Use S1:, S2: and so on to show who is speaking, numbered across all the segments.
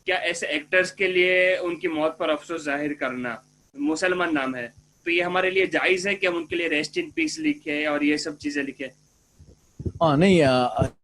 S1: کیا ایسے ایکٹرز کے لیے ان کی موت پر افسوس ظاہر کرنا، مسلمان نام ہے تو یہ ہمارے لیے جائز ہے کہ ہم ان کے لیے ریسٹ ان پیس لکھیں اور یہ سب چیزیں لکھیں؟
S2: نہیں،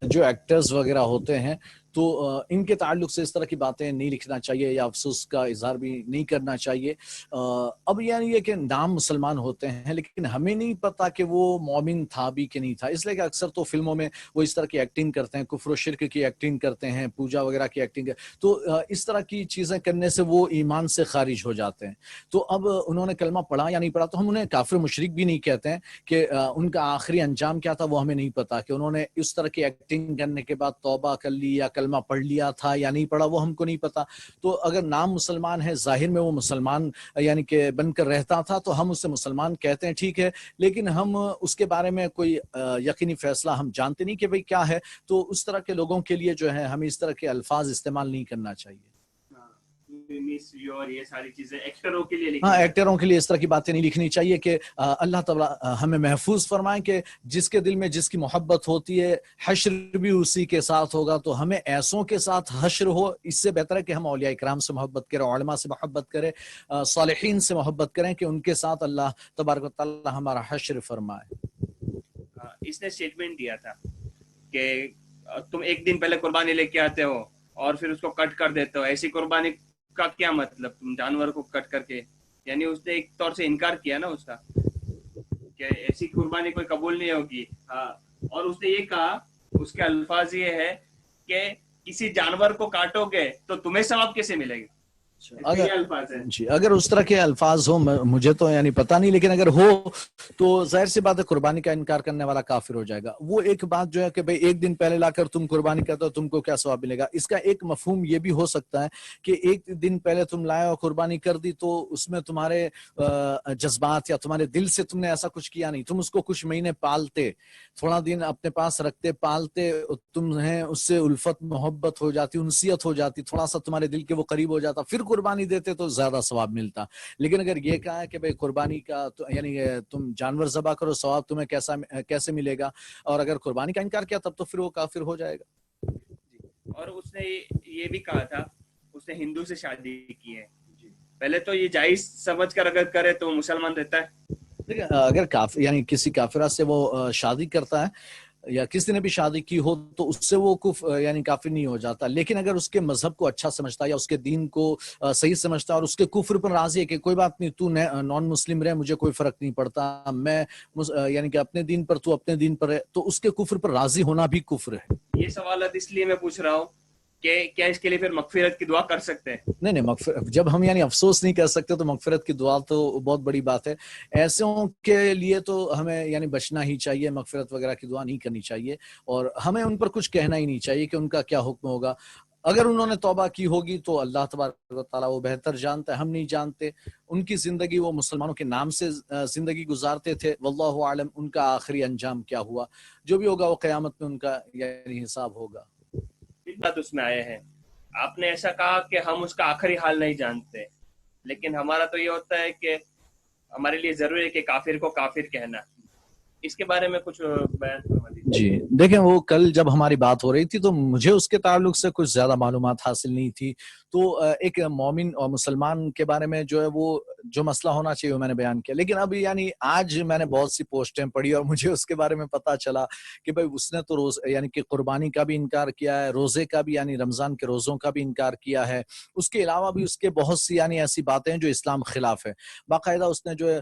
S2: جو ایکٹرز وغیرہ ہوتے ہیں تو ان کے تعلق سے اس طرح کی باتیں نہیں لکھنا چاہیے یا افسوس کا اظہار بھی نہیں کرنا چاہیے۔ اب یعنی یہ کہ نام مسلمان ہوتے ہیں لیکن ہمیں نہیں پتا کہ وہ مومن تھا بھی کہ نہیں تھا، اس لیے کہ اکثر تو فلموں میں وہ اس طرح کی ایکٹنگ کرتے ہیں، کفر و شرک کی ایکٹنگ کرتے ہیں، پوجا وغیرہ کی ایکٹنگ، تو اس طرح کی چیزیں کرنے سے وہ ایمان سے خارج ہو جاتے ہیں۔ تو اب انہوں نے کلمہ پڑھا یا نہیں پڑھا تو ہم انہیں کافر مشرک بھی نہیں کہتے ہیں کہ ان کا آخری انجام کیا تھا وہ ہمیں نہیں پتا، کہ انہوں نے اس طرح کی ایکٹنگ کرنے کے بعد توبہ کر لی یا کلمہ پڑھ لیا تھا یا نہیں پڑھا وہ ہم کو نہیں پتا۔ تو اگر نام مسلمان ہے، ظاہر میں وہ مسلمان یعنی کہ بن کر رہتا تھا تو ہم اسے مسلمان کہتے ہیں، ٹھیک ہے، لیکن ہم اس کے بارے میں کوئی یقینی فیصلہ ہم جانتے نہیں کہ بھئی کیا ہے، تو اس طرح کے لوگوں کے لیے جو ہے ہمیں اس طرح کے الفاظ استعمال نہیں کرنا چاہیے۔
S1: اور یہ ساری چیزیں ایکٹروں کے لیے
S2: ہاں، ایکٹروں کے لیے اس طرح کی باتیں نہیں لکھنی چاہیے کہ اللہ تعالیٰ ہمیں محفوظ فرمائیں کہ جس کے دل میں جس کی محبت ہوتی ہے حشر بھی اسی کے ساتھ ہوگا، تو ہمیں ایسوں کے ساتھ حشر ہو، اس سے بہتر ہے کہ ہم اولیاء کرام سے محبت کریں، علماء سے محبت کریں، صالحین سے محبت کریں کہ ان کے ساتھ اللہ تبارک و تعالیٰ ہمارا حشر فرمائے۔
S1: اس نے اسٹیٹمنٹ دیا تھا کہ تم ایک دن پہلے قربانی لے کے آتے ہو اور پھر اس کو کٹ کر دیتے ہو، ایسی قربانی کا کیا مطلب، تم جانور کو کٹ کر کے، یعنی اس نے ایک طور سے انکار کیا نا اس کا کہ ایسی قربانی کوئی قبول نہیں ہوگی۔ ہاں، اور اس نے یہ کہا، اس کے الفاظ یہ ہے کہ کسی جانور کو کاٹو گے تو تمہیں ثواب کیسے ملے گا؟
S2: اگر اس طرح کے الفاظ ہو مجھے تو یعنی پتہ نہیں، لیکن اگر ہو تو ظاہر سی بات ہے قربانی کا انکار کرنے والا کافر ہو جائے گا۔ وہ ایک بات جو ہے کہ بھئی ایک دن پہلے لا کر تم قربانی کرتے ہو تم کو کیا ثواب ملے گا، اس کا ایک مفہوم یہ بھی ہو سکتا ہے کہ ایک دن پہلے تم لائے اور قربانی کر دی تو اس میں تمہارے جذبات یا تمہارے دل سے تم نے ایسا کچھ کیا نہیں، تم اس کو کچھ مہینے پالتے، تھوڑا دن اپنے پاس رکھتے، پالتے، تمہیں اس سے الفت محبت ہو جاتی، انسیت ہو جاتی، تھوڑا سا تمہارے دل کے وہ قریب ہو جاتا، پھر قربانی دیتے تو زیادہ ثواب ملتا۔ لیکن اگر یہ کہا ہے کہ بھئی قربانی کا یعنی تم جانور ذبح کرو ثواب تمہیں کیسے ملے گا، اور اگر قربانی کا انکار کیا تب تو پھر وہ کافر ہو جائے گا۔
S1: اور اس نے یہ بھی کہا تھا اس نے ہندو سے شادی کی ہے، پہلے تو یہ جائز سمجھ کر اگر کرے تو مسلمان رہتا ہے۔
S2: اگر کافر یعنی کسی کافرہ سے وہ شادی کرتا ہے یا کسی نے بھی شادی کی ہو تو اس سے وہ یعنی کافر نہیں ہو جاتا، لیکن اگر اس کے مذہب کو اچھا سمجھتا ہے یا اس کے دین کو صحیح سمجھتا ہے اور اس کے کفر پر راضی ہے کہ کوئی بات نہیں تو نان مسلم رہے مجھے کوئی فرق نہیں پڑتا، میں یعنی کہ اپنے دین پر تو اپنے دین پر ہے، تو اس کے کفر پر راضی ہونا بھی کفر ہے۔
S1: یہ سوالات اس لیے میں پوچھ رہا ہوں کہ کیا اس کے لیے پھر مغفرت کی دعا کر سکتے ہیں؟
S2: نہیں، جب ہم یعنی افسوس نہیں کر سکتے تو مغفرت کی دعا تو بہت بڑی بات ہے، ایسوں کے لیے تو ہمیں یعنی بچنا ہی چاہیے، مغفرت وغیرہ کی دعا نہیں کرنی چاہیے، اور ہمیں ان پر کچھ کہنا ہی نہیں چاہیے کہ ان کا کیا حکم ہوگا۔ اگر انہوں نے توبہ کی ہوگی تو اللہ تبارک و تعالیٰ وہ بہتر جانتا ہے، ہم نہیں جانتے، ان کی زندگی وہ مسلمانوں کے نام سے زندگی گزارتے تھے، واللہ عالم ان کا آخری انجام کیا ہوا، جو بھی ہوگا وہ قیامت میں ان کا یعنی حساب ہوگا۔
S1: بات اس میں آئے ہیں، آپ نے ایسا کہا کہ ہم اس کا آخری حال نہیں جانتے، لیکن ہمارا تو یہ ہوتا ہے کہ ہمارے لیے ضروری ہے کہ کافر کو کافر کہنا، اس کے بارے میں کچھ بیان فرما دیجیے۔
S2: جی دیکھیں، وہ کل جب ہماری بات ہو رہی تھی تو مجھے اس کے تعلق سے کچھ زیادہ معلومات حاصل نہیں تھی، تو ایک مومن اور مسلمان کے بارے میں جو ہے وہ جو مسئلہ ہونا چاہیے وہ میں نے بیان کیا، لیکن اب یعنی آج میں نے بہت سی پوسٹیں پڑھی اور مجھے اس کے بارے میں پتا چلا کہ بھائی اس نے تو یعنی کہ قربانی کا بھی انکار کیا ہے، روزے کا بھی یعنی رمضان کے روزوں کا بھی انکار کیا ہے، اس کے علاوہ بھی اس کے بہت سی یعنی ایسی باتیں ہیں جو اسلام خلاف ہے، باقاعدہ اس نے جو ہے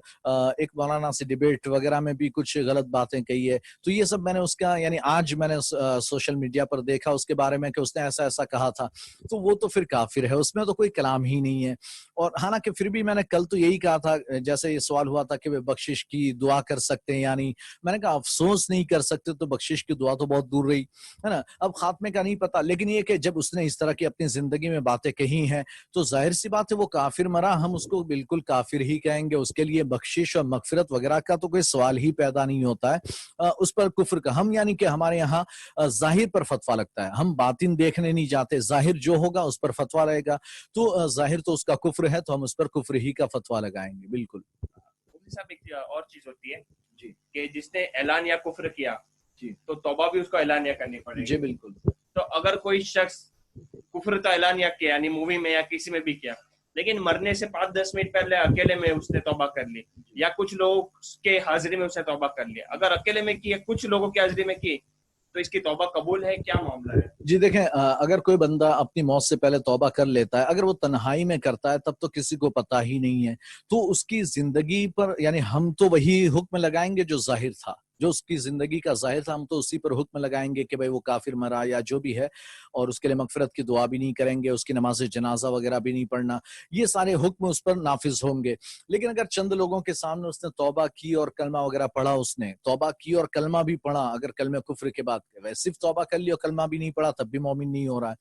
S2: ایک مولانا سے ڈیبیٹ وغیرہ میں بھی کچھ غلط باتیں کہی ہے، تو یہ سب میں نے اس کا یعنی آج میں نے سوشل میڈیا پر دیکھا اس کے بارے میں کہ اس نے ایسا ایسا کہا تھا، تو وہ تو پھر کافر ہے، اس میں تو کوئی کلام ہی نہیں ہے۔ اور حالانکہ پھر بھی میں نے کل تو یہی کہا تھا، جیسے یہ سوال ہوا تھا کہ وہ بخشش کی دعا کر سکتے ہیں یعنی، میں نے کہا افسوس نہیں کر سکتے تو بخشش کی دعا تو بہت دور رہی ہے نا، اب خاتمے کا نہیں پتا، لیکن یہ کہ جب اس نے اس طرح کی اپنی زندگی میں باتیں کہی ہیں تو ظاہر سی بات ہے وہ کافر مرا، ہم اس کو بالکل کافر ہی کہیں گے، اس کے لیے بخشش اور مغفرت وغیرہ کا تو کوئی سوال ہی پیدا نہیں ہوتا ہے، اس پر کفر کا ہم یعنی کہ ہمارے یہاں ظاہر پر فتویٰ لگتا ہے، ہم باطن دیکھنے نہیں جاتے، ظاہر جو ہوگا اس پر فتویٰ رہے گا، تو ظاہر تو اس کا کفر ہے تو ہم اس پر کفر ہی کا فتویٰ لگائیں گے۔ بالکل
S1: صاحب، ایک اور چیز ہوتی ہے جی کہ جس نے اعلان یا کفر کیا جی تو توبہ بھی اس کو اعلان یا کرنی پڑے گی۔
S2: جی بالکل۔
S1: تو اگر کوئی شخص कुफ्र तो ऐलान या किया, यानी मूवी में या किसी में भी किया, लेकिन मरने से 5-10 मिनट पहले अकेले में उसने तौबा कर ली, या कुछ लोगों के हाजिरी में उसने तौबा कर लिया। अगर अकेले में की, कुछ लोगों की हाजिरी में की, तो इसकी तौबा कबूल है, क्या मामला है?
S2: जी देखें, अगर कोई बंदा अपनी मौत से पहले तौबा कर लेता है, अगर वो तन्हाई में करता है, तब तो किसी को पता ही नहीं है, तो उसकी जिंदगी पर यानी हम तो वही हुक्म लगाएंगे जो जाहिर था, जो उसकी जिंदगी का जाहिर था, हम तो उसी पर हुक्म लगाएंगे कि भाई वो काफिर मरा या जो भी है, और उसके लिए मगफिरत की दुआ भी नहीं करेंगे, उसकी नमाज जनाजा वगैरह भी नहीं पढ़ना, ये सारे हुक्म उस पर नाफिज होंगे। लेकिन अगर चंद लोगों के सामने उसने तौबा की और कलमा वगैरह पढ़ा, उसने तौबा की और कलमा भी पढ़ा, अगर कलमे कुफ्र के बाद सिर्फ तौबा कर ली और कलमा भी नहीं पढ़ा, तब भी मोमिन नहीं हो रहा है,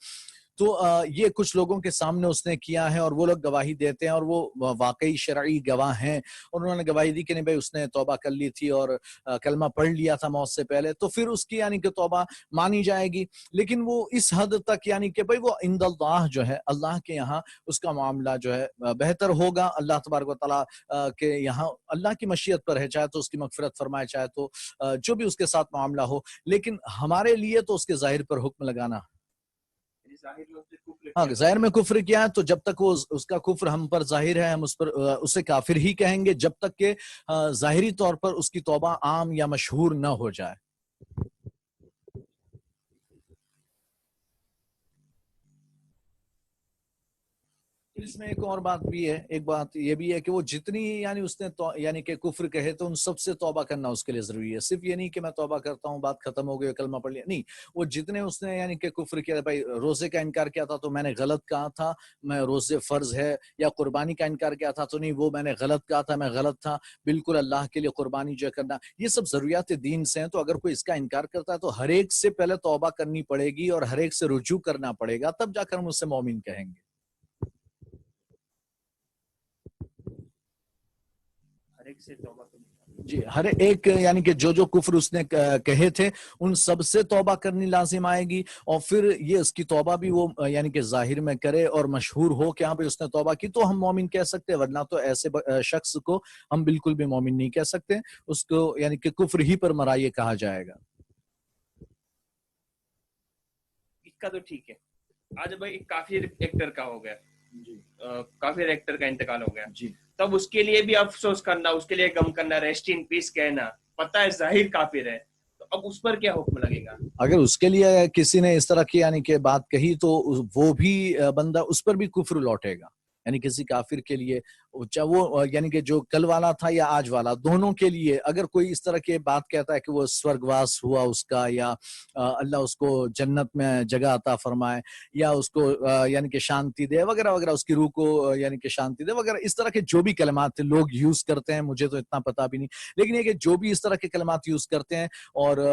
S2: तो ये कुछ लोगों के सामने उसने किया है और वो लोग गवाही देते हैं और वो वाकई शरई गवाह हैं, और उन्होंने गवाही दी कि नहीं भाई उसने तौबा कर ली थी और कलमा पढ़ लिया था मौत से पहले, तो फिर उसकी यानी कि तौबा मानी जाएगी। लेकिन वो इस हद तक यानी कि भाई वो इंदल्लाह जो है, अल्लाह के यहाँ उसका मामला जो है बेहतर होगा, अल्लाह तबारक व तआला के यहाँ अल्लाह की मशीयत पर है, चाहे तो उसकी मगफिरत फरमाए, चाहे तो जो भी उसके साथ मामला हो, लेकिन हमारे लिए तो उसके जाहिर पर हुक्म लगाना। हाँ, जाहिर में कुफ्र किया है तो जब तक वो उसका कुफ्र हम पर जाहिर है, हम उस पर उसे काफिर ही कहेंगे, जब तक के जाहिरी तौर पर उसकी तौबा आम या मशहूर न हो जाए। इसमें एक और बात भी है, एक बात ये भी है कि वो जितनी यानी उसने यानी कि कुफ्र कहे तो उन सबसे तौबा करना उसके लिए जरूरी है। सिर्फ ये नहीं कि मैं तौबा करता हूँ, बात खत्म हो गई, कलमा पढ़ लिया, नहीं, वो जितने उसने यानी कि कुफ्र किया, भाई रोजे का इनकार किया था तो मैंने गलत कहा था, मैं रोजे फर्ज है, या कुर्बानी का इनकार किया था तो नहीं वो मैंने गलत कहा था, मैं गलत था, बिल्कुल अल्लाह के लिए कुर्बानी जो करना, ये सब जरूरियात दीन से हैं। तो अगर कोई इसका इनकार करता है तो हर एक से पहले तौबा करनी पड़ेगी और हर एक से रुजू करना पड़ेगा, तब जाकर हम उससे मोमिन कहेंगे।
S1: से तौबा
S2: जी, हर एक यानी कि जो जो कुफ्र उसने कहे थे उन सब से तौबा करनी लाजिम आएगी, और फिर ये उसकी तौबा भी वो यानी कि जाहिर में करे और मशहूर हो कि हाँ भाई उसने तौबा की, तो हम मोमिन कह सकते हैं, वरना तो ऐसे शख्स को हम बिल्कुल भी मोमिन नहीं कह सकते, उसको यानी कि कुफ्र ही पर मरा ये कहा जाएगा।
S1: इसका तो ठीक है। आज भाई काफिर एक्टर का हो गया जी, काफिर एक्टर का इंतकाल हो गया जी, तब उसके लिए भी अफसोस करना, उसके लिए गम करना, रेस्ट इन पीस कहना, पता है जाहिर काफिर है, तो अब उस पर क्या हुक्म लगेगा?
S2: अगर उसके लिए किसी ने इस तरह की यानी कि बात कही तो वो भी बंदा उस पर भी कुफ्र लौटेगा, यानी किसी काफिर के लिए, चाहे वो यानी कि जो कल वाला था या आज वाला, दोनों के लिए अगर कोई इस तरह की बात कहता है कि वो स्वर्गवास हुआ उसका, या अल्लाह उसको जन्नत में जगह अता फरमाए, या उसको यानी कि शांति दे वगैरह वगैरह, उसकी रूह को यानी कि शांति दे वगैरह, इस तरह के जो भी कलमात लोग यूज करते हैं, मुझे तो इतना पता भी नहीं, लेकिन ये कि जो भी इस तरह के कलमात यूज करते हैं और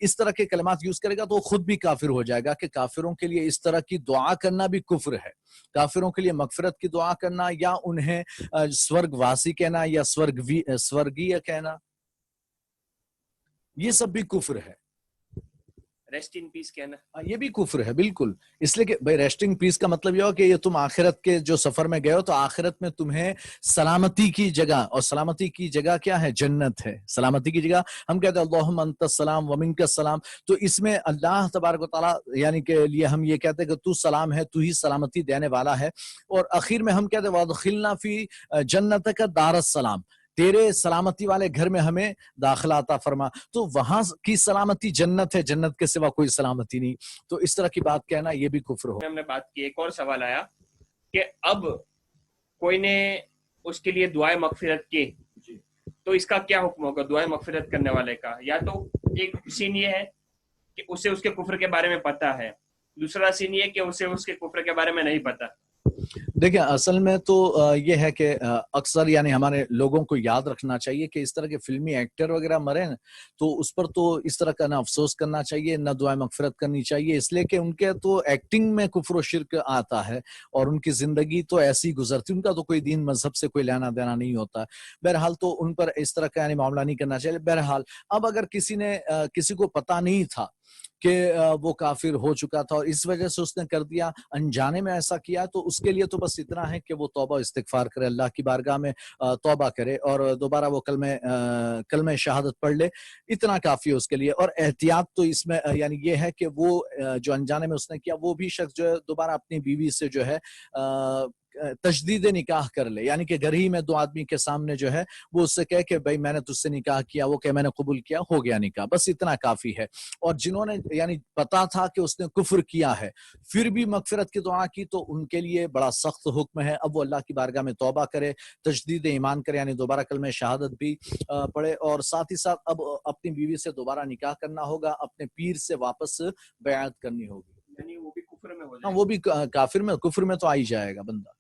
S2: इस तरह के कलमात यूज करेगा तो वो खुद भी काफिर हो जाएगा, कि काफिरों के लिए इस तरह की दुआ करना भी कुफ्र है, काफिरों के लिए मगफिरत की दुआ करना या उन्हें स्वर्गवासी कहना या स्वर्गीय कहना, ये सब भी कुफ्र है।
S1: रेस्ट इन पीस कहना,
S2: ये भी कुफ्र है बिल्कुल, इसलिए कि भाई रेस्टिंग पीस का मतलब ये हो कि ये तुम आखिरत के जो सफर में गए हो तो आखिरत में तुम्हें सलामती की जगह, और सलामती की जगह क्या है? जन्नत है। सलामती की जगह हम कहते हैं अल्लाहुम्मा अंतस सलाम व मिनकस सलाम, तो इसमें अल्लाह तबारक व तआला यानी के लिए हम ये कहते हैं कि तू सलाम है, तू ही सलामती देने वाला है, और आखिर में हम कहते हैं वदखिलना फी जन्नतक दारस सलाम, तेरे सलामती वाले घर में हमें दाखिला अता फरमा, तो वहां की सलामती जन्नत है, जन्नत के सिवा कोई सलामती नहीं, तो इस तरह की बात कहना ये भी कुफ्र हो।
S1: हमने बात की, एक और सवाल आया कि अब कोई ने उसके लिए दुआए मगफिरत की, तो इसका क्या हुक्म होगा दुआए मगफिरत करने वाले का? या तो एक सीन ये है कि उसे उसके कुफ्र के बारे में पता है, दूसरा सीन ये कि उसे उसके कुफ्र के बारे में नहीं पता।
S2: देखिए असल में तो ये है कि अक्सर यानी हमारे लोगों को याद रखना चाहिए कि इस तरह के फिल्मी एक्टर वगैरह मरे न, तो उस पर तो इस तरह का ना अफसोस करना चाहिए, ना दुआ मगफिरत करनी चाहिए, इसलिए कि उनके तो एक्टिंग में कुफ्र और शिर्क आता है और उनकी जिंदगी तो ऐसी गुजरती, उनका तो कोई दीन मजहब से कोई लेना देना नहीं होता। बहरहाल तो उन पर इस तरह का यानी मामला नहीं करना चाहिए। बहरहाल अब अगर किसी को पता नहीं था کہ وہ काफिर हो चुका था और इस वजह से उसने कर दिया, अनजाने में ऐसा किया, तो उसके लिए तो बस इतना है कि वो तौबा इस्तिगफार करे, अल्लाह की बारगाह में तौबा करे और दोबारा वो कलमे शहादत पढ़ ले, इतना काफी है उसके लिए। और एहतियात तो इसमें यानी ये है कि वो जो अनजाने में उसने किया, वो भी शख्स जो है दोबारा अपनी बीवी से जो है तजदीद निकाह कर ले, यानी कि घर ही में दो आदमी के सामने जो है वो उससे कहे कि भाई मैंने तुझसे निकाह किया, वो कहे मैंने कबूल किया, हो गया निकाह, बस इतना काफी है। और जिन्होंने यानी पता था कि उसने कुफ्र किया है फिर भी मगफिरत की दुआ की, तो उनके लिए बड़ा सख्त हुक्म है, अब वो अल्लाह की बारगाह में तौबा करे, तजदीद ईमान करे, यानी दोबारा कलमे शहादत भी पढ़े, और साथ ही साथ अब अपनी बीवी से दोबारा निकाह करना होगा, अपने पीर से वापस बैअत करनी होगी।
S1: यानी वो भी कुफ्र में हो
S2: हाँ,
S1: जाएगा।
S2: वो भी काफिर में, कुफ्र में तो आ ही जाएगा बंदा।